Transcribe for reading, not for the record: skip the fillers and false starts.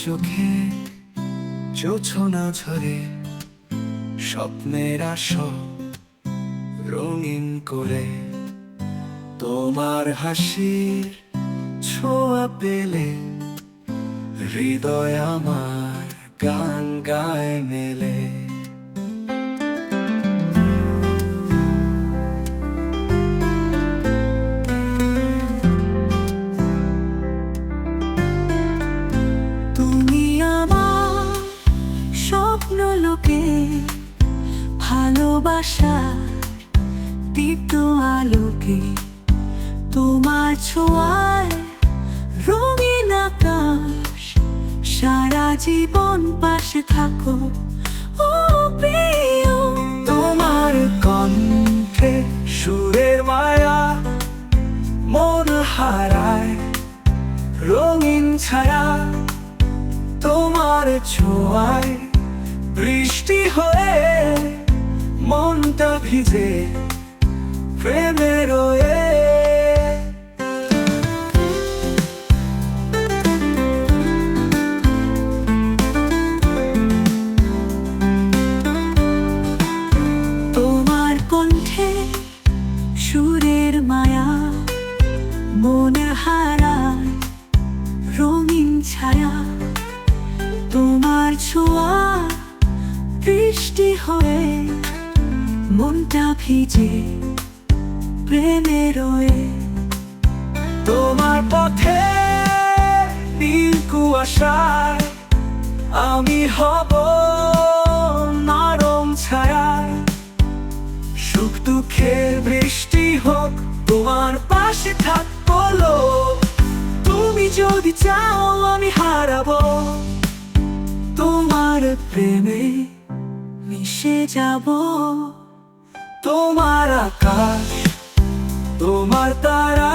চোখে জোছনা ঝরে স্বপ্নের আসো রঙিন করে তোমার হাসির ছোঁয়া পেলে হৃদয় আমার গান গায় মেলে। তুমি আমার স্বপ্ন লোকে ভালোবাসার দীপ্ত আলোকে, তোমার ছোঁয়ায় রঙিন আকাশ, সারা জীবন পাশে থাকো ও প্রিয়। তোমার কণ্ঠে সুরের মায়া মন হারায় রঙিন ছায়া, তোমার ছোঁয়ায় বৃষ্টি হয়ে মনটা ভিজে প্রেমে রয়ে। তোমার কণ্ঠে সুরের মায়া মন হারায় রঙিন ছায়া, তোমার ছোঁয়া বৃষ্টি হয়ে মনটা ভিজে প্রেমে রয়ে। তোমার পথে নীল কুয়াশায় আমি হব নরম ছায়া, সুখ দুঃখের বৃষ্টি হোক তোমার পাশে থাকবো লোক। তুমি যদি চাও আমি হারাবো তোমার প্রেমে মিশে যাব। তোমার আকাশ তোমার তারা